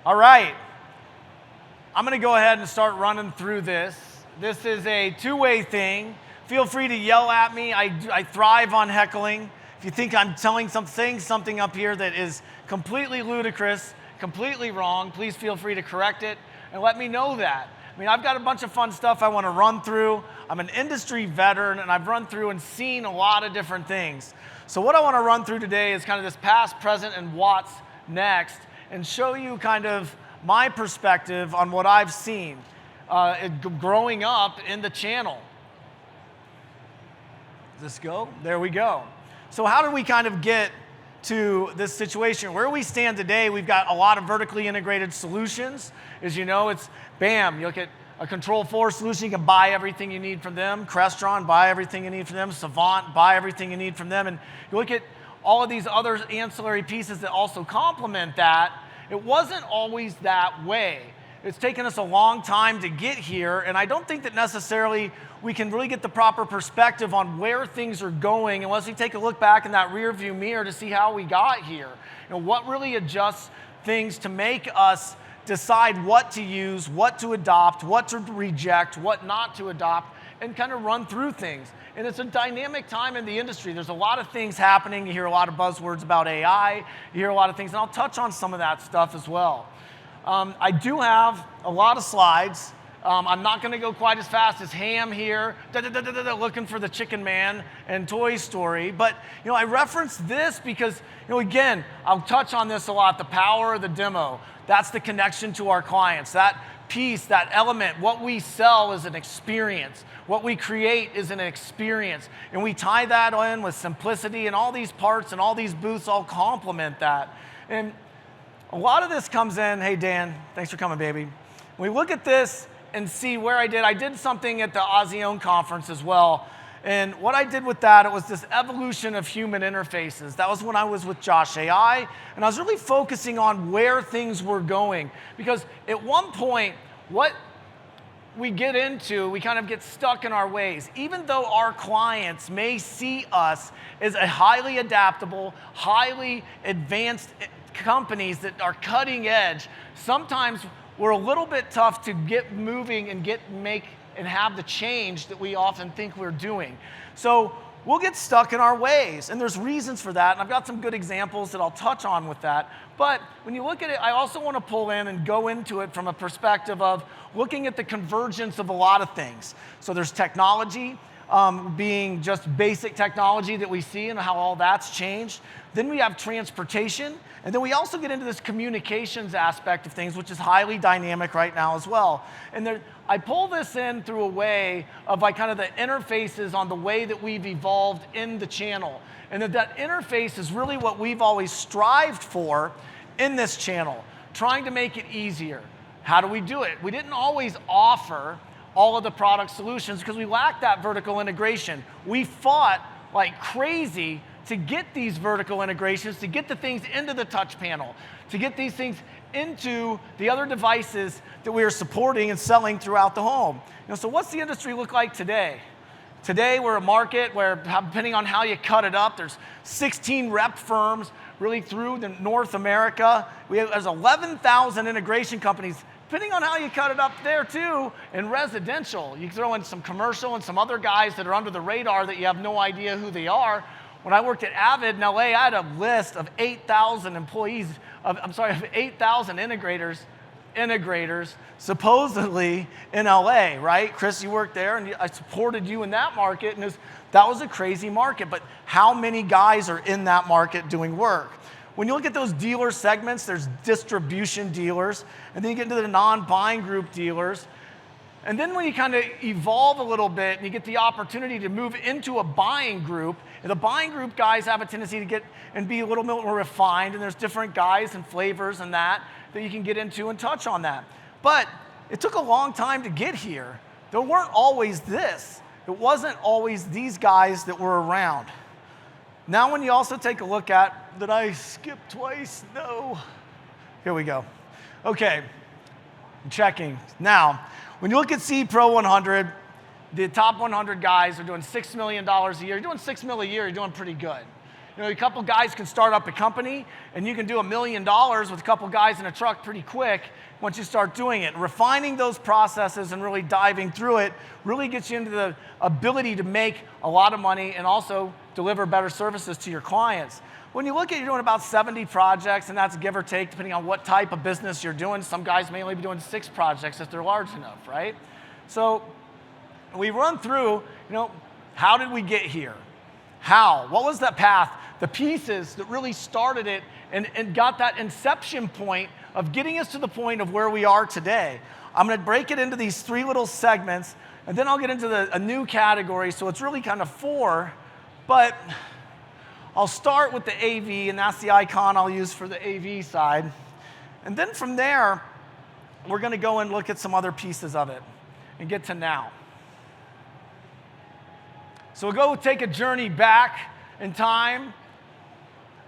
All right, I'm going to go ahead and start running through this. This is a two-way thing. Feel free to yell at me. I thrive on heckling. If you think I'm saying something up here that is completely ludicrous, completely wrong, please feel free to correct it and let me know that. I mean, I've got a bunch of fun stuff I want to run through. I'm an industry veteran, and I've run through and seen a lot of different things. So what I want to run through today is kind of this past, present, and what's next, and show you kind of my perspective on what I've seen growing up in the channel. Does this go? There we go. So how do we kind of get to this situation? Where we stand today, we've got a lot of vertically integrated solutions. As you know, it's bam, you look at a Control4 solution, you can buy everything you need from them. Crestron, buy everything you need from them. Savant, buy everything you need from them. And you look at all of these other ancillary pieces that also complement that. It wasn't always that way. It's taken us a long time to get here, and I don't think that necessarily we can really get the proper perspective on where things are going unless we take a look back in that rearview mirror to see how we got here. You know, what really adjusts things to make us decide what to use, what to adopt, what to reject, what not to adopt, and kind of run through things. And it's a dynamic time in the industry. There's a lot of things happening. You hear a lot of buzzwords about AI. You hear a lot of things, and I'll touch on some of that stuff as well. I do have a lot of slides. I'm not going to go quite as fast as Ham here, looking for the Chicken Man and Toy Story. But you know, I reference this because, you know, again, I'll touch on this a lot. The power of the demo. That's the connection to our clients. That piece, that element, what we sell is an experience. What we create is an experience. And we tie that in with simplicity, and all these parts and all these booths all complement that. And a lot of this comes in, hey Dan, thanks for coming, baby. When we look at this and see where I did something at the ASEAN conference as well. And what I did with that, it was this evolution of human interfaces. That was when I was with Josh AI, and I was really focusing on where things were going. Because at one point, what we get into, we kind of get stuck in our ways. Even though our clients may see us as a highly adaptable, highly advanced companies that are cutting edge, sometimes we're a little bit tough to get moving and make and have the change that we often think we're doing. So we'll get stuck in our ways, and there's reasons for that, and I've got some good examples that I'll touch on with that. But when you look at it, I also want to pull in and go into it from a perspective of looking at the convergence of a lot of things. So there's technology, being just basic technology that we see and how all that's changed. Then we have transportation, and then we also get into this communications aspect of things, which is highly dynamic right now as well. And I pull this in through a way of like kind of the interfaces on the way that we've evolved in the channel. And that interface is really what we've always strived for in this channel, trying to make it easier. How do we do it? We didn't always offer all of the product solutions because we lacked that vertical integration. We fought like crazy to get these vertical integrations, to get the things into the touch panel, to get these things into the other devices that we are supporting and selling throughout the home. You know, so what's the industry look like today? Today we're a market where, depending on how you cut it up, there's 16 rep firms really through North America. There's 11,000 integration companies, depending on how you cut it up there too. In residential, you throw in some commercial and some other guys that are under the radar that you have no idea who they are. When I worked at Avid in LA, I had a list of 8,000 employees, of 8,000 integrators supposedly in LA, right? Chris, you worked there, and I supported you in that market, and that was a crazy market. But how many guys are in that market doing work? When you look at those dealer segments, there's distribution dealers, and then you get into the non-buying group dealers. And then when you kind of evolve a little bit and you get the opportunity to move into a buying group, and the buying group guys have a tendency to get and be a little more refined, and there's different guys and flavors and that you can get into and touch on that. But it took a long time to get here. There weren't always this. It wasn't always these guys that were around. Now when you also take a look at, did I skip twice? No. Here we go. Okay, I'm checking. Now, when you look at CE Pro 100, the top 100 guys are doing $6 million a year. You're doing $6 million a year, you're doing pretty good. You know, a couple guys can start up a company, and you can do $1 million with a couple guys in a truck pretty quick once you start doing it. Refining those processes and really diving through it really gets you into the ability to make a lot of money and also deliver better services to your clients. When you look at, you're doing about 70 projects, and that's give or take, depending on what type of business you're doing. Some guys may only be doing 6 projects if they're large enough, right? So we run through, you know, how did we get here? How? What was that path? The pieces that really started it and got that inception point of getting us to the point of where we are today. I'm going to break it into these 3 little segments, and then I'll get into a new category, so it's really kind of 4, but I'll start with the AV, and that's the icon I'll use for the AV side. And then from there, we're going to go and look at some other pieces of it and get to now. So we'll go take a journey back in time.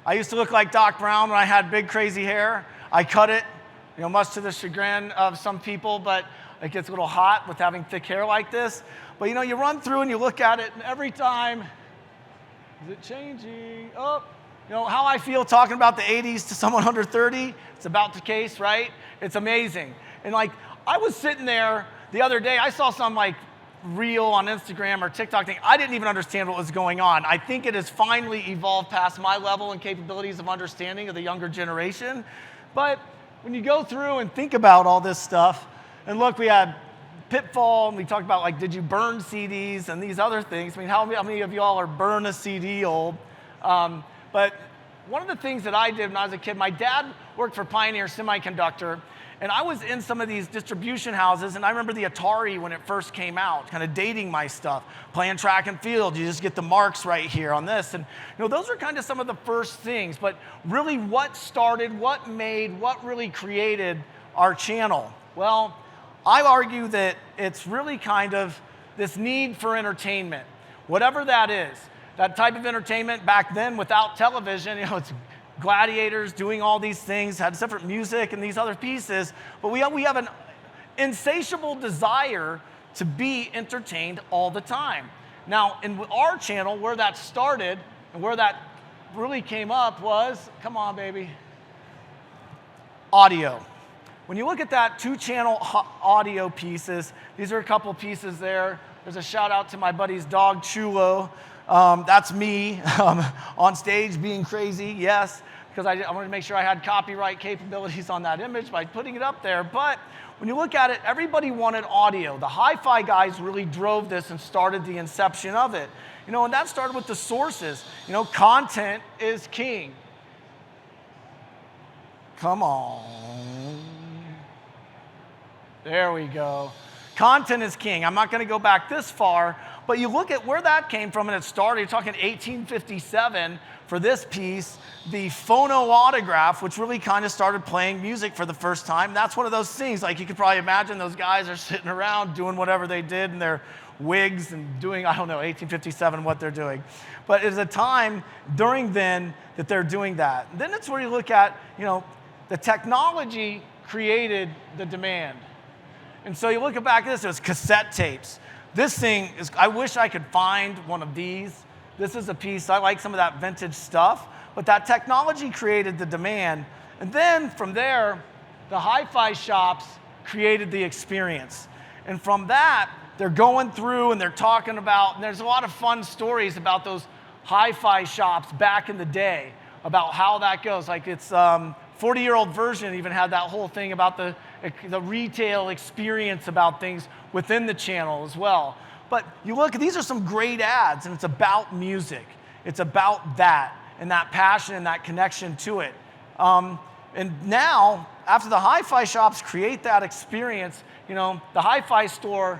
I used to look like Doc Brown when I had big, crazy hair. I cut it, you know, much to the chagrin of some people, but it gets a little hot with having thick hair like this. But, you know, you run through and you look at it, and every time, is it changing? Oh, you know, how I feel talking about the 80s to someone under 30, it's about the case, right? It's amazing. And, like, I was sitting there the other day, I saw some, like, reel on Instagram or TikTok thing. I didn't even understand what was going on. I think it has finally evolved past my level and capabilities of understanding of the younger generation. But when you go through and think about all this stuff, and look, we had Pitfall, and we talked about, like, did you burn CDs and these other things. I mean, how many of y'all are burn a CD old? But one of the things that I did when I was a kid, my dad worked for Pioneer Semiconductor, and I was in some of these distribution houses, and I remember the Atari when it first came out, kind of dating my stuff, playing track and field. You just get the marks right here on this. And, you know, those are kind of some of the first things. But really, what started, what made, what really created our channel? Well, I argue that it's really kind of this need for entertainment, whatever that is. That type of entertainment back then without television, you know, it's gladiators doing all these things, had different music and these other pieces, but we have an insatiable desire to be entertained all the time. Now, in our channel, where that started and where that really came up was, come on, baby, audio. When you look at that 2-channel audio pieces, these are a couple pieces there. There's a shout out to my buddy's dog, Chulo. That's me on stage being crazy, yes, because I wanted to make sure I had copyright capabilities on that image by putting it up there. But when you look at it, everybody wanted audio. The hi-fi guys really drove this and started the inception of it. You know, and that started with the sources. You know, content is king. Come on. There we go. Content is king. I'm not going to go back this far, but you look at where that came from, and it started, you're talking 1857 for this piece, the phonoautograph, which really kind of started playing music for the first time. That's one of those things, like you could probably imagine those guys are sitting around doing whatever they did in their wigs and doing, I don't know, 1857, what they're doing. But it's a time during then that they're doing that. And then it's where you look at, you know, the technology created the demand. And so you look back at this, it was cassette tapes. This thing is, I wish I could find one of these. This is a piece, I like some of that vintage stuff, but that technology created the demand. And then from there, the hi-fi shops created the experience. And from that, they're going through and they're talking about, and there's a lot of fun stories about those hi-fi shops back in the day, about how that goes. Like it's 40-year-old version even had that whole thing about the retail experience about things within the channel as well. But you look, these are some great ads, and it's about music. It's about that, and that passion and that connection to it. And now, after the hi-fi shops create that experience, you know, the hi-fi store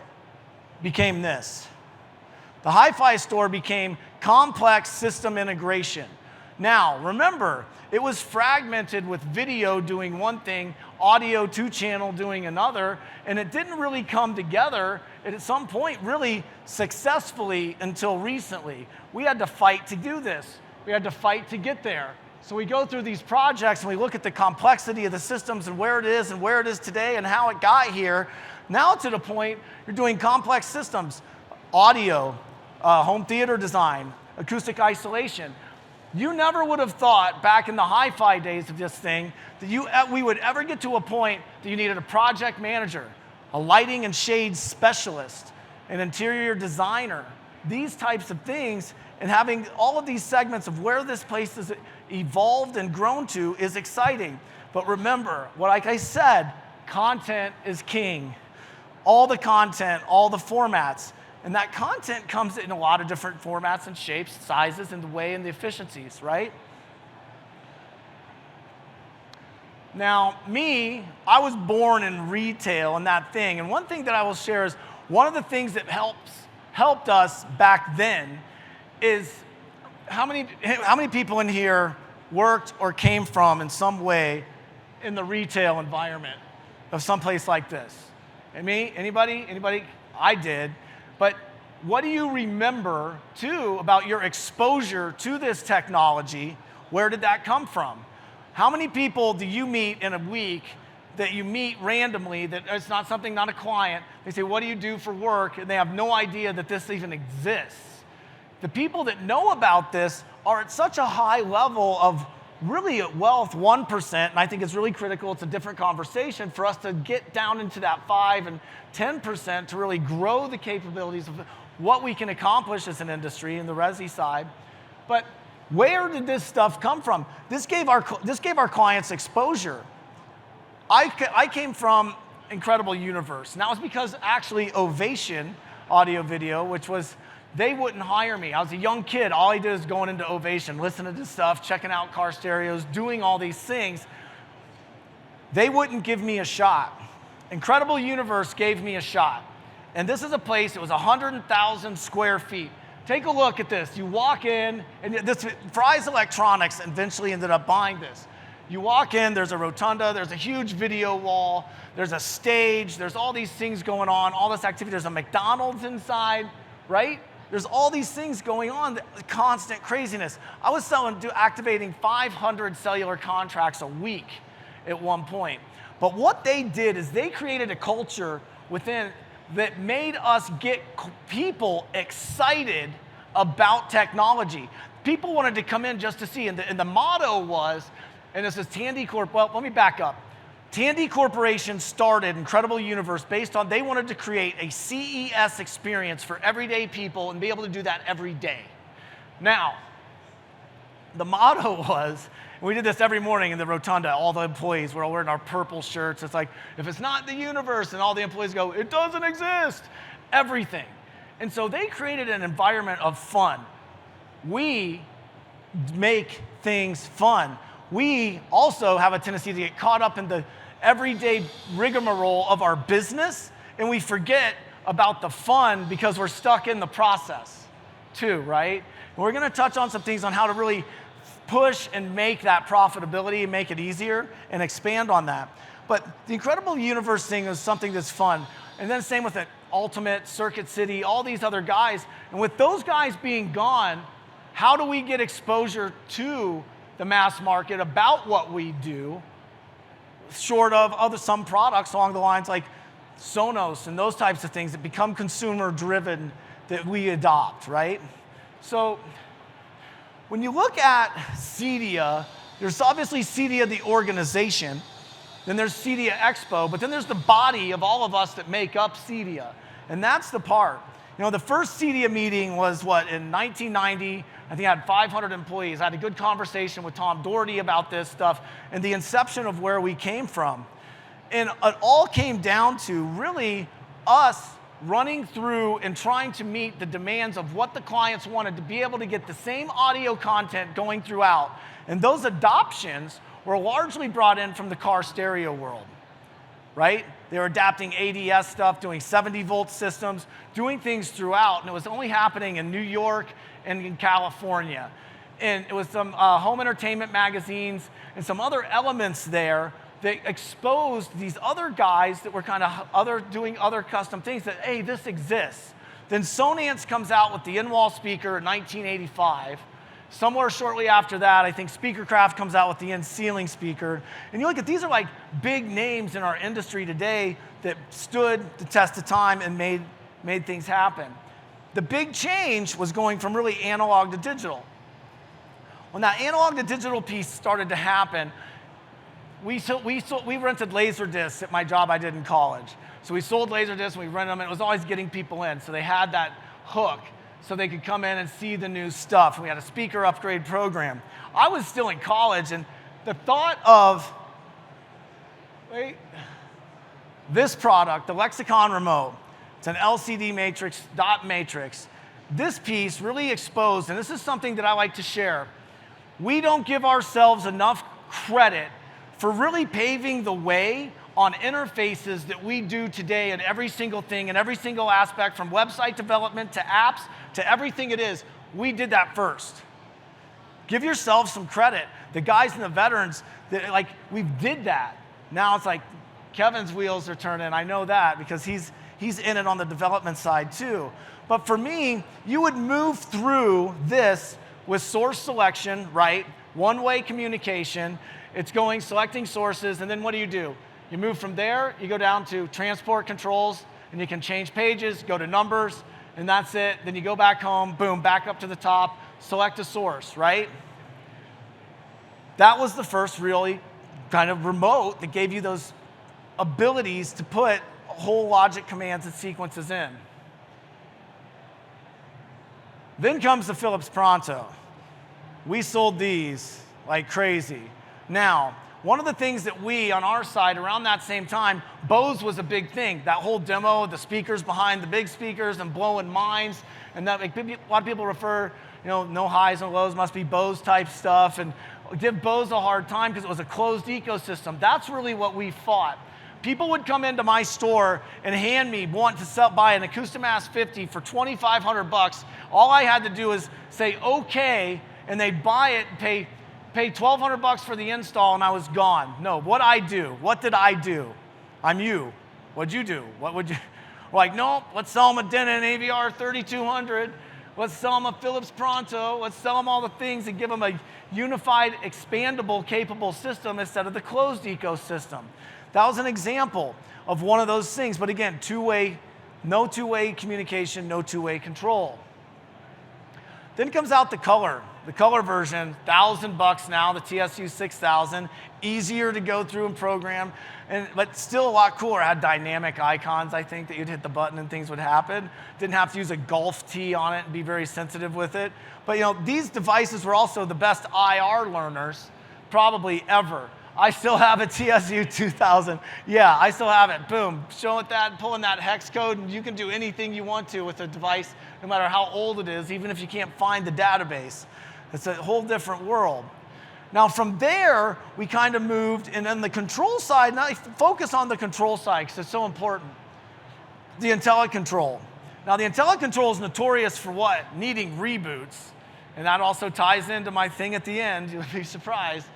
became this. The hi-fi store became complex system integration. Now, remember, it was fragmented with video doing one thing, audio 2-channel doing another, and it didn't really come together at some point really successfully until recently. We had to fight to do this. We had to fight to get there. So we go through these projects and we look at the complexity of the systems and where it is today and how it got here. Now to the point, you're doing complex systems, audio, home theater design, acoustic isolation. You never would have thought back in the hi-fi days of this thing that we would ever get to a point that you needed a project manager, a lighting and shade specialist, an interior designer, these types of things, and having all of these segments of where this place has evolved and grown to is exciting. But remember, like I said, content is king. All the content, all the formats. And that content comes in a lot of different formats and shapes, sizes, and the way and the efficiencies, right? Now, I was born in retail and that thing. And one thing that I will share is one of the things that helped us back then is how many people in here worked or came from in some way in the retail environment of some place like this? And me? Anybody? I did. But what do you remember, too, about your exposure to this technology? Where did that come from? How many people do you meet in a week that you meet randomly, that it's not a client? They say, what do you do for work? And they have no idea that this even exists. The people that know about this are at such a high level of really at wealth 1%, and I think it's really critical. It's a different conversation for us to get down into that 5 and 10% to really grow the capabilities of what we can accomplish as an industry in the resi side. But where did this stuff come from? This gave our clients exposure. I came from Incredible Universe, and that was because actually Ovation Audio Video, which was, they wouldn't hire me. I was a young kid. All I did is going into Ovation, listening to stuff, checking out car stereos, doing all these things. They wouldn't give me a shot. Incredible Universe gave me a shot. And this is a place, it was 100,000 square feet. Take a look at this. You walk in, and this, Fry's Electronics eventually ended up buying this. You walk in, there's a rotunda, there's a huge video wall, there's a stage, there's all these things going on, all this activity. There's a McDonald's inside, right? There's all these things going on, constant craziness. I was activating 500 cellular contracts a week at one point. But what they did is they created a culture within that made us get people excited about technology. People wanted to come in just to see, and the motto was, and this is Tandy Corp. Well, let me back up. Tandy Corporation started Incredible Universe based on they wanted to create a CES experience for everyday people and be able to do that every day. Now, the motto was, and we did this every morning in the rotunda, all the employees were all wearing our purple shirts. It's like, if it's not the universe, and all the employees go, it doesn't exist, everything. And so they created an environment of fun. We make things fun. We also have a tendency to get caught up in the everyday rigmarole of our business, and we forget about the fun because we're stuck in the process too, right? And we're going to touch on some things on how to really push and make that profitability and make it easier and expand on that. But the Incredible Universe thing is something that's fun. And then same with it, Ultimate, Circuit City, all these other guys. And with those guys being gone, how do we get exposure to the mass market about what we do, short of some products along the lines like Sonos and those types of things that become consumer driven that we adopt, right? So when you look at CEDIA, there's obviously CEDIA, the organization, then there's CEDIA Expo, but then there's the body of all of us that make up CEDIA, and that's the part. You know, the first CEDIA meeting was in 1990. I think I had 500 employees. I had a good conversation with Tom Doherty about this stuff and the inception of where we came from. And it all came down to really us running through and trying to meet the demands of what the clients wanted to be able to get the same audio content going throughout. And those adoptions were largely brought in from the car stereo world, right? They were adapting ADS stuff, doing 70-volt systems, doing things throughout, and it was only happening in New York and in California. And it was some home entertainment magazines and some other elements there that exposed these other guys that were kind of doing other custom things that, hey, this exists. Then Sonance comes out with the in-wall speaker in 1985. Somewhere shortly after that, I think Speakercraft comes out with the in-ceiling speaker. And you look at, these are like big names in our industry today that stood the test of time and made things happen. The big change was going from really analog to digital. When that analog to digital piece started to happen, we rented laser discs at my job I did in college. So we sold laser discs, and we rented them, and it was always getting people in. So they had that hook so they could come in and see the new stuff. We had a speaker upgrade program. I was still in college, and the thought of, this product, the Lexicon Remote, it's an LCD matrix, dot matrix. This piece really exposed, and this is something that I like to share, we don't give ourselves enough credit for really paving the way on interfaces that we do today in every single thing, in every single aspect, from website development to apps to everything it is. We did that first. Give yourself some credit. The guys and the veterans, we did that. Now it's like Kevin's wheels are turning. I know that because he's in it on the development side too. But for me, you would move through this with source selection, right? One-way communication. It's selecting sources, and then what do? You move from there, you go down to transport controls, and you can change pages, go to numbers, and that's it. Then you go back home, boom, back up to the top, select a source, right? That was the first really kind of remote that gave you those abilities to put whole logic commands and sequences in. Then comes the Philips Pronto. We sold these like crazy. Now, one of the things that we, on our side, around that same time, Bose was a big thing. That whole demo, the speakers behind the big speakers and blowing minds, and that, a lot of people refer, no highs and lows, must be Bose type stuff, and give Bose a hard time because it was a closed ecosystem. That's really what we fought. People would come into my store and hand me, buy an Acoustimass 50 for $2,500. All I had to do is say okay, and they'd buy it and pay $1,200 for the install, and I was gone. No, what did I do? I'm you. What'd you do? What would you? We're like, nope, let's sell them a Denon AVR 3200. Let's sell them a Philips Pronto. Let's sell them all the things and give them a unified, expandable, capable system instead of the closed ecosystem. That was an example of one of those things. But again, no two-way communication, no two-way control. Then comes out the color. The color version, $1,000 now, the TSU 6000, easier to go through and program, but still a lot cooler. It had dynamic icons, I think, that you'd hit the button and things would happen. Didn't have to use a golf tee on it and be very sensitive with it. But these devices were also the best IR learners probably ever. I still have a TSU 2000. Yeah, I still have it. Boom, showing that, pulling that hex code, and you can do anything you want to with a device, no matter how old it is, even if you can't find the database. It's a whole different world. Now from there, we kind of moved, and then the control side, now I focus on the control side because it's so important. The IntelliControl. Now the IntelliControl is notorious for what? Needing reboots. And that also ties into my thing at the end, you'll be surprised.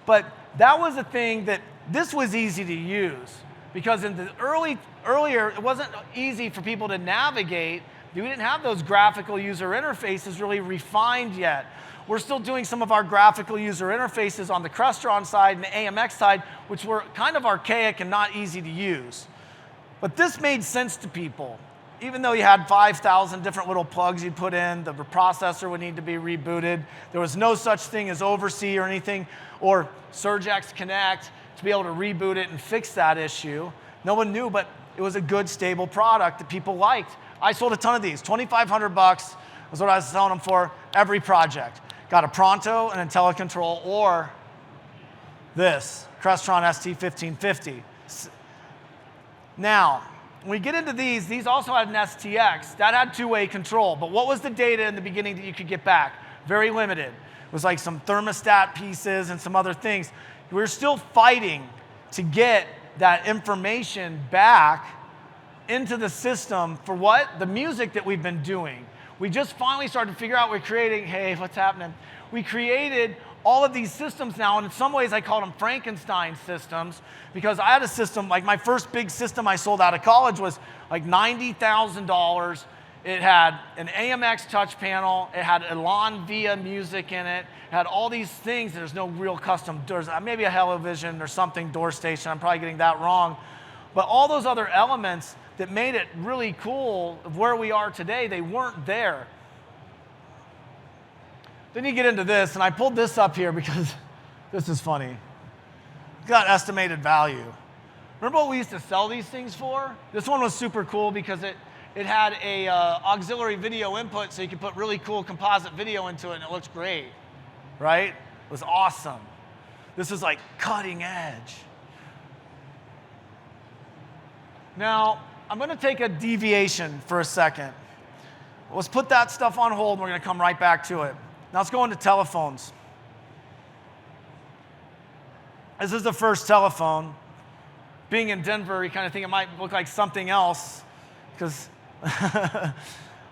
But that was a thing that this was easy to use because in the earlier, it wasn't easy for people to navigate. We didn't have those graphical user interfaces really refined yet. We're still doing some of our graphical user interfaces on the Crestron side and the AMX side, which were kind of archaic and not easy to use. But this made sense to people. Even though you had 5,000 different little plugs you'd put in, the processor would need to be rebooted. There was no such thing as Oversee or anything, or SurgeX Connect to be able to reboot it and fix that issue. No one knew, but it was a good, stable product that people liked. I sold a ton of these. $2,500 was what I was selling them for every project. Got a Pronto, an IntelliControl, or this, Crestron ST1550. Now, when we get into these also had an STX. That had two-way control, but what was the data in the beginning that you could get back? Very limited. It was like some thermostat pieces and some other things. We were still fighting to get that information back into the system for what? The music that we've been doing. We just finally started to figure out we're creating, hey, what's happening? We created all of these systems now, and in some ways I call them Frankenstein systems because I had a system, like my first big system I sold out of college was like $90,000. It had an AMX touch panel, it had Elan Via music in it, it had all these things. There's no real custom doors, maybe a Hellovision or something door station, I'm probably getting that wrong. But all those other elements that made it really cool of where we are today, they weren't there. Then you get into this, and I pulled this up here because this is funny. It's got estimated value. Remember what we used to sell these things for? This one was super cool because it had a auxiliary video input, so you could put really cool composite video into it, and it looks great, right? It was awesome. This is like cutting edge. Now, I'm going to take a deviation for a second. Let's put that stuff on hold, and we're going to come right back to it. Now let's go into telephones. This is the first telephone. Being in Denver, you kind of think it might look like something else, because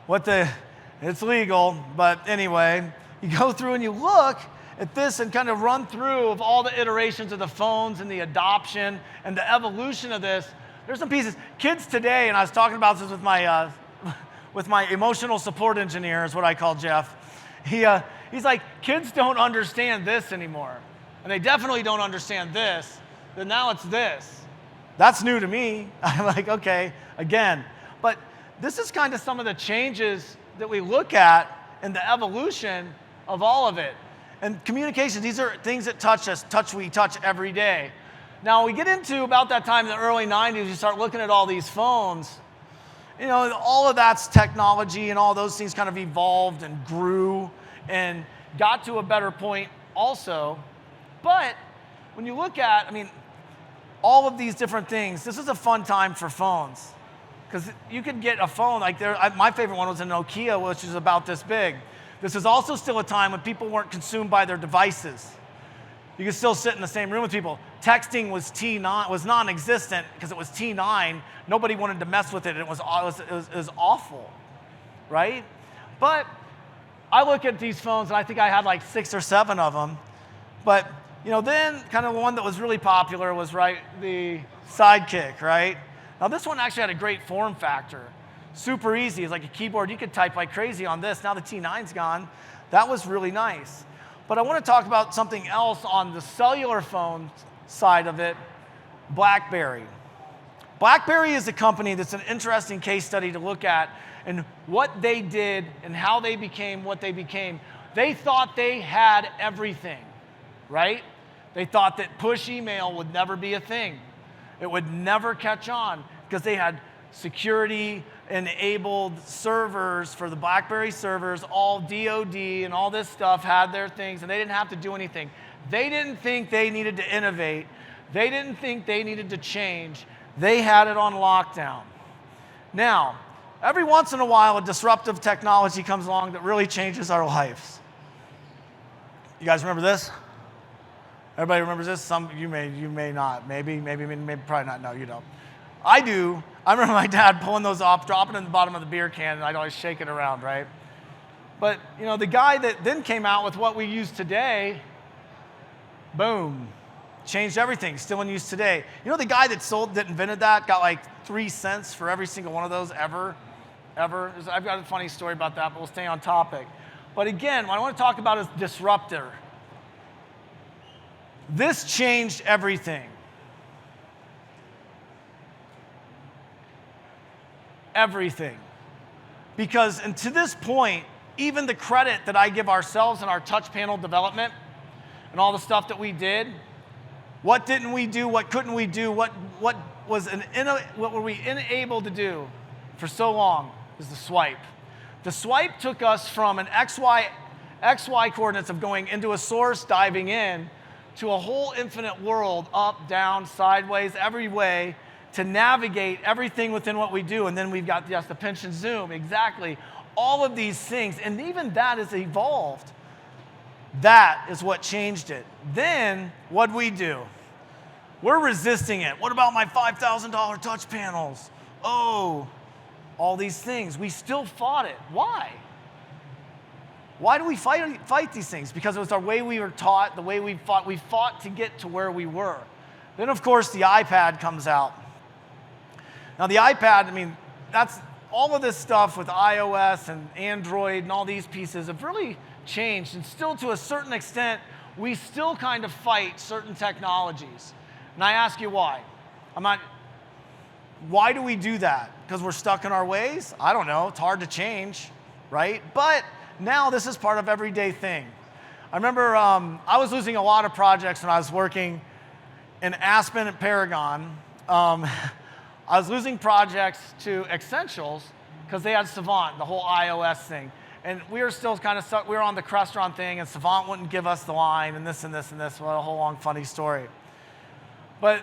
it's legal, but anyway, you go through and you look at this and kind of run through of all the iterations of the phones and the adoption and the evolution of this. There's some pieces. Kids today, and I was talking about this with my emotional support engineer, is what I call Jeff. He's like, kids don't understand this anymore. And they definitely don't understand this. Then now it's this. That's new to me. I'm like, okay, again. But this is kind of some of the changes that we look at in the evolution of all of it. And communications, these are things that touch us, we touch every day. Now, we get into about that time in the early 90s, you start looking at all these phones. You know, all of that's technology, and all those things kind of evolved and grew and got to a better point also. But when you look at, all of these different things, this is a fun time for phones. Because you could get a phone, like my favorite one was a Nokia, which is about this big. This is also still a time when people weren't consumed by their devices. You could still sit in the same room with people. Texting was non-existent because it was T9. Nobody wanted to mess with it. It was awful, right? But I look at these phones, and I think I had like 6 or 7 of them. But then kind of the one that was really popular was the Sidekick, right? Now this one actually had a great form factor. Super easy. It's like a keyboard. You could type like crazy on this. Now the T9's gone. That was really nice. But I want to talk about something else on the cellular phone side of it, BlackBerry. BlackBerry is a company that's an interesting case study to look at, and what they did and how they became what they became. They thought they had everything, right? They thought that push email would never be a thing. It would never catch on because they had security-enabled servers for the BlackBerry servers, all DoD and all this stuff had their things, and they didn't have to do anything. They didn't think they needed to innovate. They didn't think they needed to change. They had it on lockdown. Now, every once in a while, a disruptive technology comes along that really changes our lives. You guys remember this? Everybody remembers this? Some you may not. Maybe, probably not. No, you don't. I do. I remember my dad pulling those off, dropping it in the bottom of the beer can, and I'd always shake it around, right? But, the guy that then came out with what we use today, boom, changed everything, still in use today. The guy that invented that got like 3 cents for every single one of those ever. I've got a funny story about that, but we'll stay on topic. But again, what I want to talk about is disruptor. This changed everything. Everything. Because, and to this point, even the credit that I give ourselves in our touch panel development and all the stuff that we did, what didn't we do? What couldn't we do? What were we unable to do for so long is the swipe. The swipe took us from an XY coordinates of going into a source, diving in, to a whole infinite world, up, down, sideways, every way, to navigate everything within what we do. And then we've got, the pinch and zoom, exactly. All of these things, and even that has evolved. That is what changed it. Then, what'd we do? We're resisting it. What about my $5,000 touch panels? Oh, all these things. We still fought it. Why? Why do we fight these things? Because it was our way we were taught, the way we fought. We fought to get to where we were. Then, of course, the iPad comes out. Now, the iPad, that's all of this stuff with iOS and Android and all these pieces have really changed. And still, to a certain extent, we still kind of fight certain technologies. And I ask you why. Why do we do that? Because we're stuck in our ways? I don't know. It's hard to change, right? But now this is part of everyday thing. I remember I was losing a lot of projects when I was working in Aspen and Paragon. I was losing projects to Essentials because they had Savant, the whole iOS thing. And we were still kind of stuck. We were on the Crestron thing, and Savant wouldn't give us the line, and this and this and this. Well, a whole long funny story. But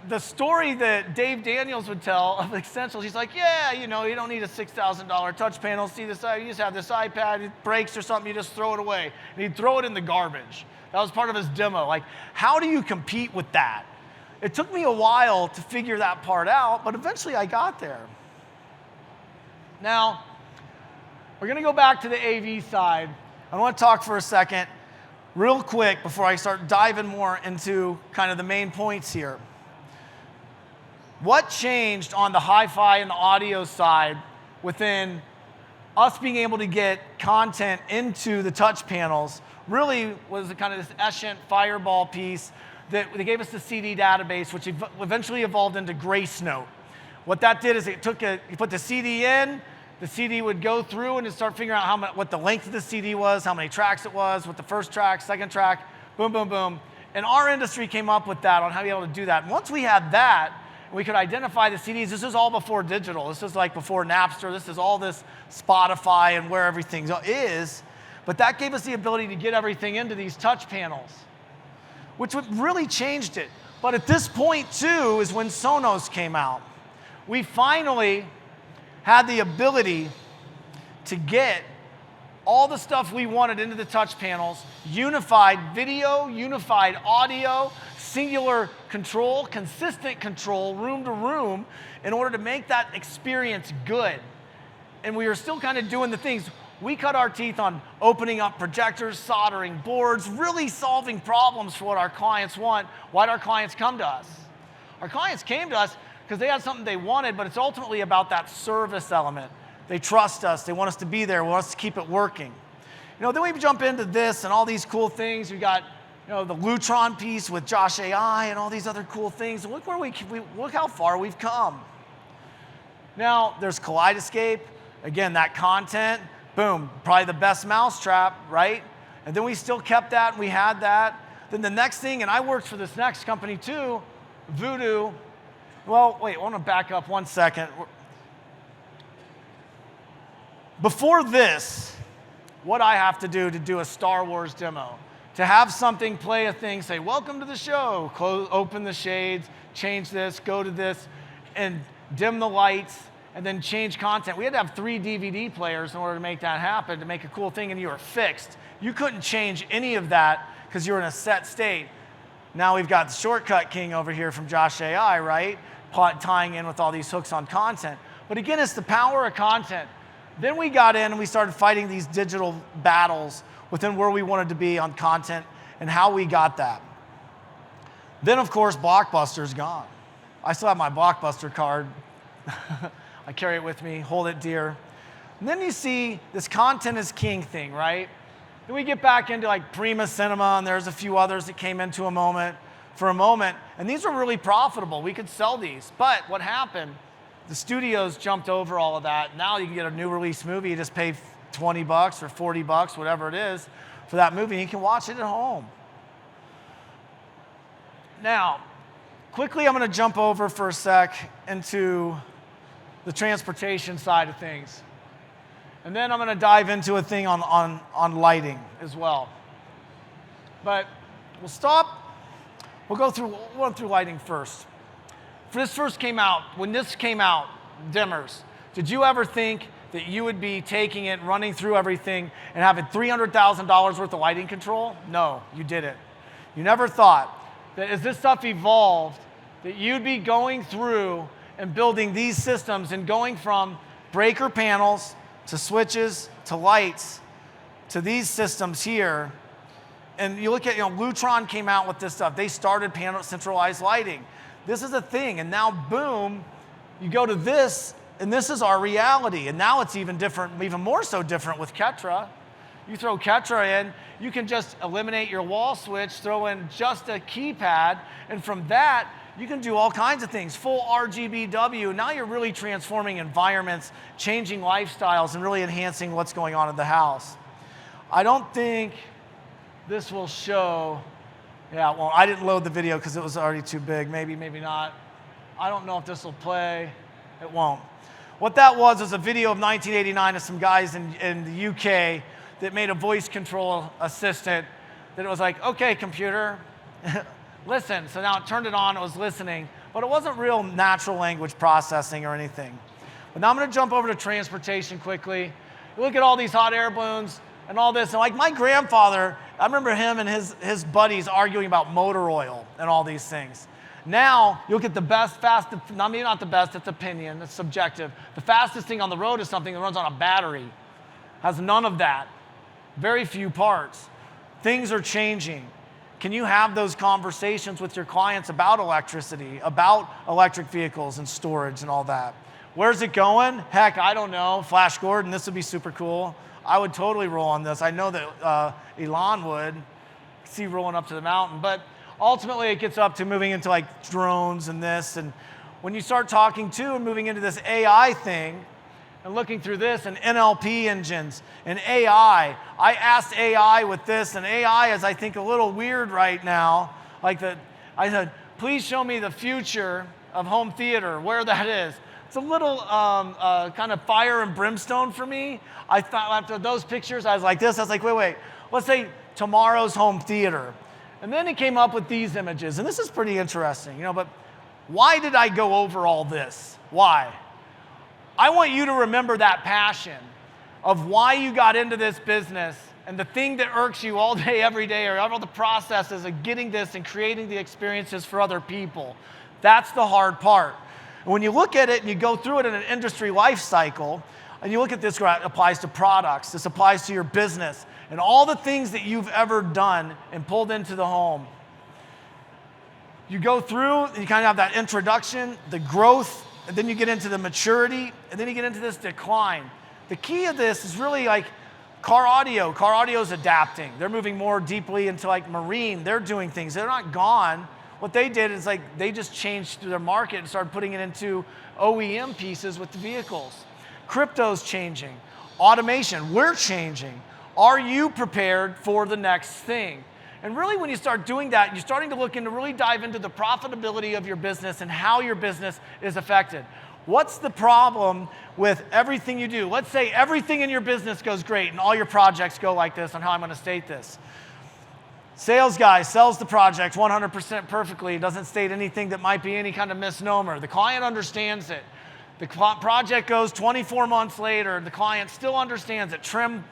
the story that Dave Daniels would tell of Essentials, he's like, yeah, you know, you don't need a $6,000 touch panel. See this? You just have this iPad, it breaks or something, you just throw it away. And he'd throw it in the garbage. That was part of his demo. Like, how do you compete with that? It took me a while to figure that part out, but eventually I got there. Now, we're going to go back to the AV side. I want to talk for a second, real quick, before I start diving more into kind of the main points here. What changed on the hi-fi and the audio side within us being able to get content into the touch panels really was kind of this Escient Fireball piece that they gave us the CD database, which eventually evolved into Grace Note. What that did is you put the CD in, the CD would go through and start figuring out what the length of the CD was, how many tracks it was, what the first track, second track, boom, boom, boom. And our industry came up with that on how to be able to do that. And once we had that, we could identify the CDs. This is all before digital. This is like before Napster. This is all this Spotify and where everything is. But that gave us the ability to get everything into these touch panels, which really changed it. But at this point, too, is when Sonos came out. We finally had the ability to get all the stuff we wanted into the touch panels, unified video, unified audio, singular control, consistent control, room to room, in order to make that experience good. And we were still kind of doing the things. We cut our teeth on opening up projectors, soldering boards, really solving problems for what our clients want. Why did our clients come to us? Our clients came to us because they had something they wanted, but it's ultimately about that service element. They trust us. They want us to be there. They want us to keep it working. You know, then we jump into this and all these cool things. We got, you know, the Lutron piece with Josh AI and all these other cool things. And look where look how far we've come. Now there's Kaleidoscape. Again, that content. Boom, probably the best mousetrap, right? And then we still kept that, and we had that. Then the next thing, and I worked for this next company too, Voodoo. Well, wait, I want to back up one second. Before this, what I have to do a Star Wars demo, to have something, play a thing, say, welcome to the show, open the shades, change this, go to this, and dim the lights, and then change content. We had to have 3 DVD players in order to make that happen, to make a cool thing, and you were fixed. You couldn't change any of that because you were in a set state. Now we've got the Shortcut King over here from Josh AI, right? Tying in with all these hooks on content. But again, it's the power of content. Then we got in and we started fighting these digital battles within where we wanted to be on content and how we got that. Then, of course, Blockbuster's gone. I still have my Blockbuster card. I carry it with me, hold it dear. And then you see this content is king thing, right? Then we get back into like Prima Cinema, and there's a few others that came into for a moment, and these were really profitable. We could sell these. But what happened, the studios jumped over all of that. Now you can get a new release movie, you just pay $20 or $40, whatever it is, for that movie, and you can watch it at home. Now, quickly I'm going to jump over for a sec into the transportation side of things. And then I'm going to dive into a thing on lighting as well. But we'll go through lighting first. When this came out, dimmers, did you ever think that you would be taking it, running through everything, and having $300,000 worth of lighting control? No, you didn't. You never thought that as this stuff evolved, that you'd be going through and building these systems and going from breaker panels to switches to lights to these systems here. And you look at, Lutron came out with this stuff. They started panel centralized lighting. This is a thing, and now boom, you go to this, and this is our reality. And now it's even different, even more so different with Ketra. You throw Ketra in, you can just eliminate your wall switch, throw in just a keypad, and from that, you can do all kinds of things, full RGBW. Now you're really transforming environments, changing lifestyles, and really enhancing what's going on in the house. I don't think this will show. Yeah, well, I didn't load the video because it was already too big. Maybe, maybe not. I don't know if this will play. It won't. What that was a video of 1989 of some guys in the UK that made a voice control assistant that it was like, okay, computer, listen. So now it turned it on, it was listening, but it wasn't real natural language processing or anything. But now I'm going to jump over to transportation quickly. You look at all these hot air balloons and all this, and like my grandfather, I remember him and his buddies arguing about motor oil and all these things. Now, you look at the best, maybe not the best, it's opinion, it's subjective. The fastest thing on the road is something that runs on a battery. Has none of that. Very few parts. Things are changing. Can you have those conversations with your clients about electricity, about electric vehicles and storage and all that? Where's it going? Heck, I don't know. Flash Gordon, this would be super cool. I would totally roll on this. I know that Elon would. See rolling up to the mountain. But ultimately, it gets up to moving into like drones and this. And when you start talking to and moving into this AI thing and looking through this and NLP engines and AI, I asked AI with this, and AI is, I think, a little weird right now. I said, please show me the future of home theater, where that is. It's a little kind of fire and brimstone for me. I thought after those pictures, I was like this. I was like, wait. Let's say tomorrow's home theater. And then it came up with these images. And this is pretty interesting, but why did I go over all this? Why? I want you to remember that passion of why you got into this business and the thing that irks you all day, every day, or all the processes of getting this and creating the experiences for other people. That's the hard part. And when you look at it and you go through it in an industry life cycle, and you look at this, it applies to products, this applies to your business, and all the things that you've ever done and pulled into the home. You go through, and you kind of have that introduction, the growth, and then you get into the maturity, and then you get into this decline. The key of this is really like car audio. Car audio is adapting. They're moving more deeply into like marine. They're doing things. They're not gone. What they did is like they just changed their market and started putting it into OEM pieces with the vehicles. Crypto's changing. Automation, we're changing. Are you prepared for the next thing? And really when you start doing that, you're starting to look into, really dive into the profitability of your business and how your business is affected. What's the problem with everything you do? Let's say everything in your business goes great and all your projects go like this, and how I'm going to state this. Sales guy sells the project 100% perfectly, doesn't state anything that might be any kind of misnomer. The client understands it. The project goes 24 months later, the client still understands it. Trim,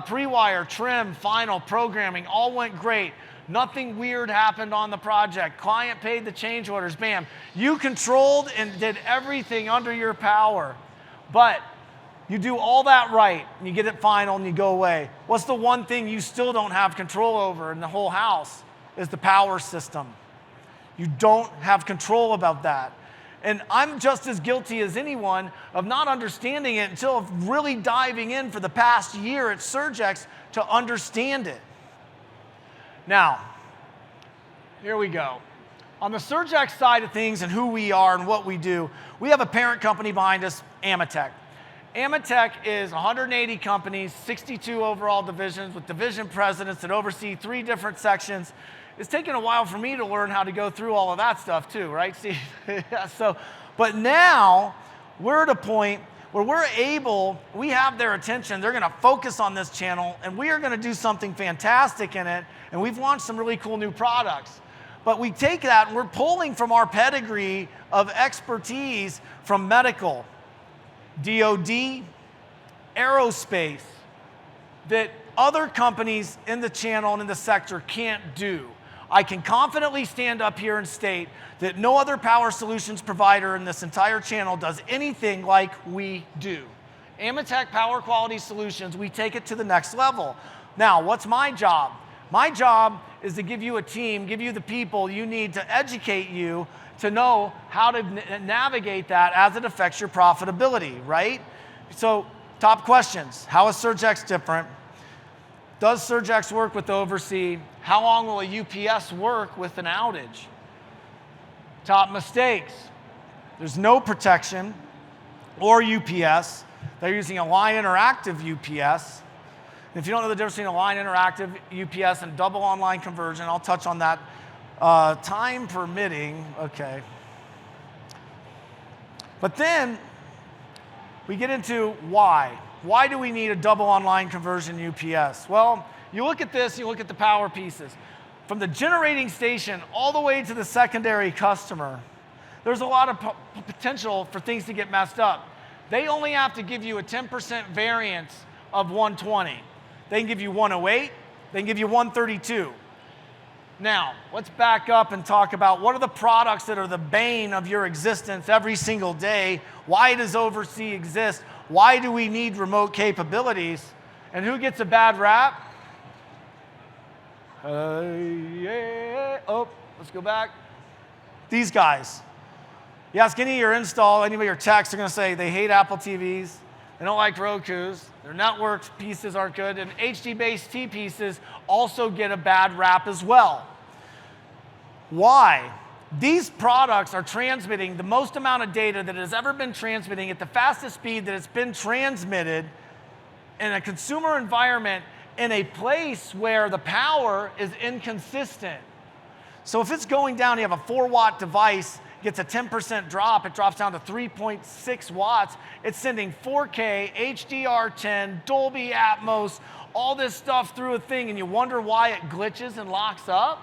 pre-wire, trim, final, programming, all went great. Nothing weird happened on the project. Client paid the change orders, bam. You controlled and did everything under your power. But you do all that right, and you get it final, and you go away. What's the one thing you still don't have control over in the whole house? Is the power system. You don't have control about that. And I'm just as guilty as anyone of not understanding it until really diving in for the past year at SurgeX to understand it. Now, here we go. On the SurgeX side of things and who we are and what we do, we have a parent company behind us, Amatech. Amatech is 180 companies, 62 overall divisions with division presidents that oversee 3 different sections. It's taken a while for me to learn how to go through all of that stuff too, right? See, but now we're at a point where we have their attention. They're going to focus on this channel, and we are going to do something fantastic in it. And we've launched some really cool new products. But we take that and we're pulling from our pedigree of expertise from medical, DoD, aerospace, that other companies in the channel and in the sector can't do. I can confidently stand up here and state that no other power solutions provider in this entire channel does anything like we do. Amatech Power Quality Solutions, we take it to the next level. Now, what's my job? My job is to give you a team, give you the people you need to educate you to know how to navigate that as it affects your profitability, right? So, top questions. How is SurgeX different? Does SurgeX work with Oversee? How long will a UPS work with an outage? Top mistakes. There's no protection or UPS. They're using a line interactive UPS. If you don't know the difference between a line interactive UPS and double online conversion, I'll touch on that time permitting. Okay. But then we get into why. Why do we need a double online conversion UPS? Well, you look at this, you look at the power pieces. From the generating station all the way to the secondary customer, there's a lot of potential for things to get messed up. They only have to give you a 10% variance of 120. They can give you 108, they can give you 132. Now, let's back up and talk about what are the products that are the bane of your existence every single day. Why does Oversee exist? Why do we need remote capabilities? And who gets a bad rap? Yeah. Oh, let's go back. These guys. You ask any of your install, any of your techs, they're going to say they hate Apple TVs, they don't like Rokus, their network pieces aren't good, and HD-based T pieces also get a bad rap as well. Why? These products are transmitting the most amount of data that has ever been transmitting at the fastest speed that it's been transmitted in a consumer environment in a place where the power is inconsistent. So if it's going down, you have a 4-watt device, gets a 10% drop, it drops down to 3.6 watts. It's sending 4K, HDR10, Dolby Atmos, all this stuff through a thing, and you wonder why it glitches and locks up?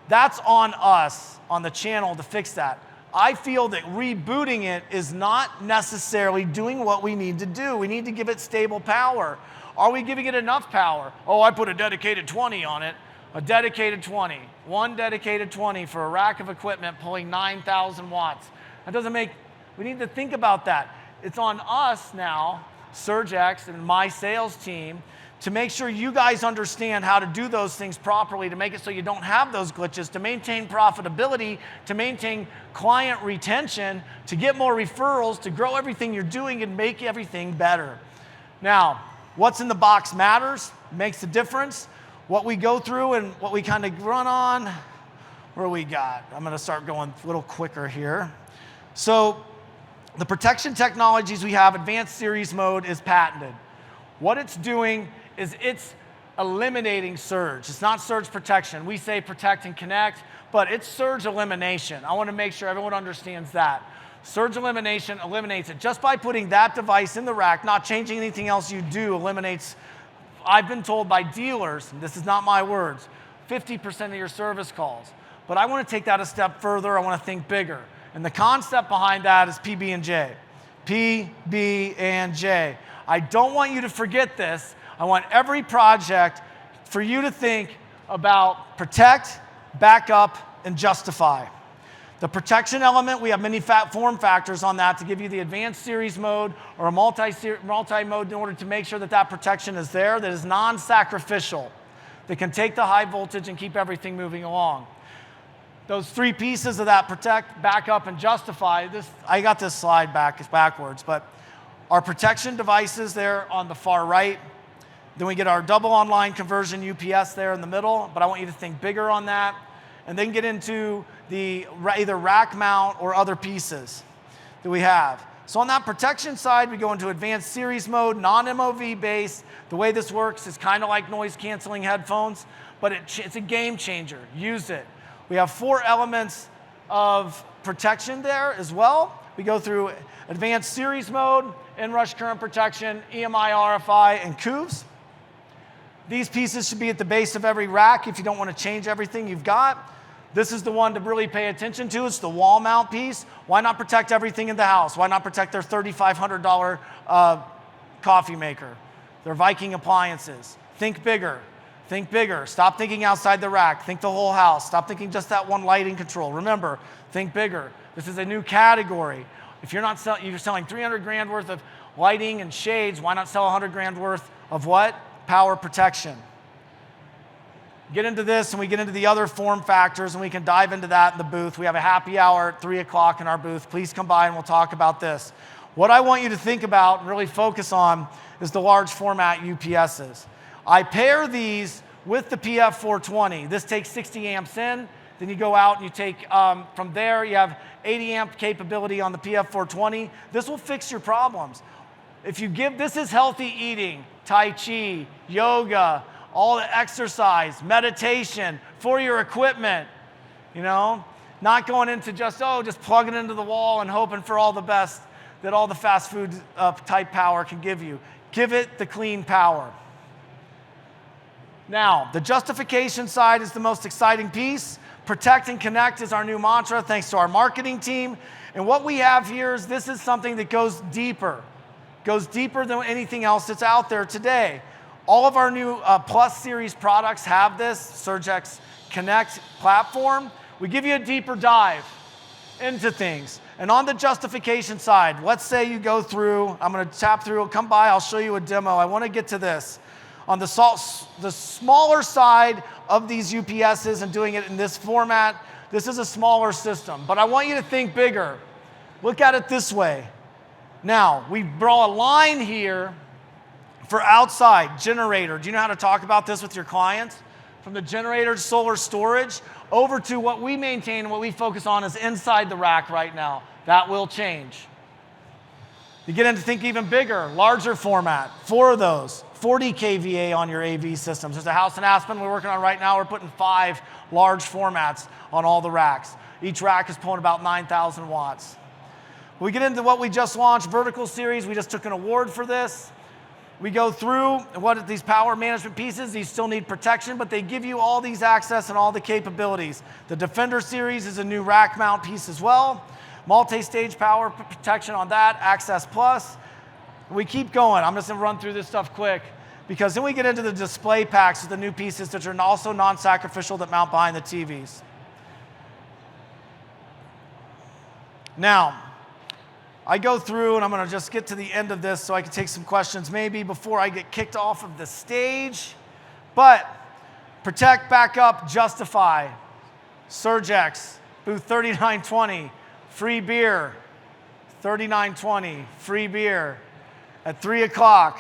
That's on us, on the channel, to fix that. I feel that rebooting it is not necessarily doing what we need to do. We need to give it stable power. Are we giving it enough power? Oh, I put a dedicated 20 on it. A dedicated 20. One dedicated 20 for a rack of equipment pulling 9,000 watts. That doesn't make, we need to think about that. It's on us now, SurgeX and my sales team, to make sure you guys understand how to do those things properly, to make it so you don't have those glitches, to maintain profitability, to maintain client retention, to get more referrals, to grow everything you're doing and make everything better. Now, what's in the box matters, makes a difference. What we go through and what we kind of run on, where we got? I'm going to start going a little quicker here. So the protection technologies we have, advanced series mode is patented. What it's doing is it's eliminating surge. It's not surge protection. We say protect and connect, but it's surge elimination. I want to make sure everyone understands that. Surge elimination eliminates it. Just by putting that device in the rack, not changing anything else you do, eliminates, I've been told by dealers, and this is not my words, 50% of your service calls. But I want to take that a step further. I want to think bigger. And the concept behind that is PB and J. PB and J. I don't want you to forget this. I want every project for you to think about protect, back up, and justify. The protection element, we have many form factors on that to give you the advanced series mode or a multi-mode in order to make sure that that protection is there, that is non-sacrificial, that can take the high voltage and keep everything moving along. Those three pieces of that protect, back up, and justify, I got this slide backwards, but our protection devices there on the far right. Then we get our double online conversion UPS there in the middle, but I want you to think bigger on that. And then get into the either rack mount or other pieces that we have. So on that protection side, we go into advanced series mode, non-MOV based. The way this works is kind of like noise canceling headphones, but it's a game changer. Use it. We have 4 elements of protection there as well. We go through advanced series mode, inrush current protection, EMI, RFI, and CUVs. These pieces should be at the base of every rack if you don't want to change everything you've got. This is the one to really pay attention to. It's the wall mount piece. Why not protect everything in the house? Why not protect their $3,500 coffee maker, their Viking appliances? Think bigger. Think bigger. Stop thinking outside the rack. Think the whole house. Stop thinking just that one lighting control. Remember, think bigger. This is a new category. If you're not you're selling 300 grand worth of lighting and shades, why not sell 100 grand worth of what? Power protection. Get into this and we get into the other form factors and we can dive into that in the booth. We have a happy hour at 3 o'clock in our booth. Please come by and we'll talk about this. What I want you to think about and really focus on is the large format UPSs. I pair these with the PF420. This takes 60 amps in. Then you go out and you take, from there, you have 80 amp capability on the PF420. This will fix your problems. if you give, this is healthy eating, Tai Chi, yoga, all the exercise, meditation for your equipment, you know? Not going into just plugging into the wall and hoping for all the best that all the fast food type power can give you. Give it the clean power. Now, the justification side is the most exciting piece. Protect and connect is our new mantra, thanks to our marketing team. And what we have here is this is something that goes deeper than anything else that's out there today. All of our new Plus Series products have this SurgeX Connect platform. We give you a deeper dive into things. And on the justification side, let's say you go through, I'm going to tap through, come by, I'll show you a demo. I want to get to this. On the smaller side of these UPSs and doing it in this format, this is a smaller system. But I want you to think bigger. Look at it this way. Now, we draw a line here for outside generator. Do you know how to talk about this with your clients? From the generator to solar storage over to what we maintain and what we focus on is inside the rack right now. That will change. You get into think even bigger, larger format, 4 of those, 40 kVA on your AV systems. There's a house in Aspen we're working on right now. We're putting 5 large formats on all the racks. Each rack is pulling about 9,000 watts. We get into what we just launched, Vertical Series. We just took an award for this. We go through what these power management pieces, these still need protection, but they give you all these access and all the capabilities. The Defender Series is a new rack mount piece as well. Multi-stage power protection on that, Access Plus. We keep going. I'm just gonna run through this stuff quick because then we get into the display packs with the new pieces that are also non-sacrificial that mount behind the TVs. Now, I go through and I'm going to just get to the end of this so I can take some questions maybe before I get kicked off of the stage. But protect, back up, justify. SurgeX, booth 3920, free beer. 3920, free beer. At 3 o'clock,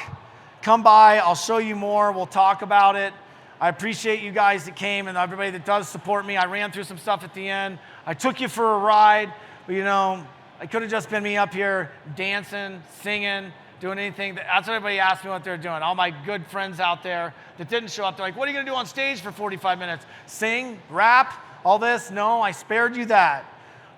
come by, I'll show you more, we'll talk about it. I appreciate you guys that came and everybody that does support me. I ran through some stuff at the end. I took you for a ride, but you know, it could have just been me up here dancing, singing, doing anything. That's what everybody asked me what they're doing. All my good friends out there that didn't show up, they're like, what are you going to do on stage for 45 minutes? Sing, rap, all this? No, I spared you that.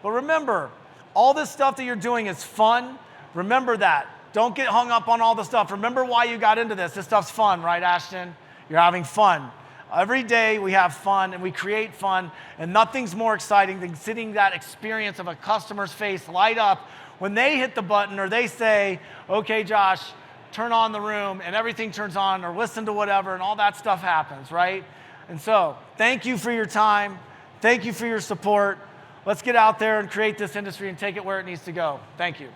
But remember, all this stuff that you're doing is fun. Remember that. Don't get hung up on all the stuff. Remember why you got into this. This stuff's fun, right, Ashton? You're having fun. Every day we have fun and we create fun, and nothing's more exciting than sitting that experience of a customer's face light up when they hit the button or they say, okay, Josh, turn on the room, and everything turns on, or listen to whatever, and all that stuff happens, right? And so, thank you for your time. Thank you for your support. Let's get out there and create this industry and take it where it needs to go. Thank you.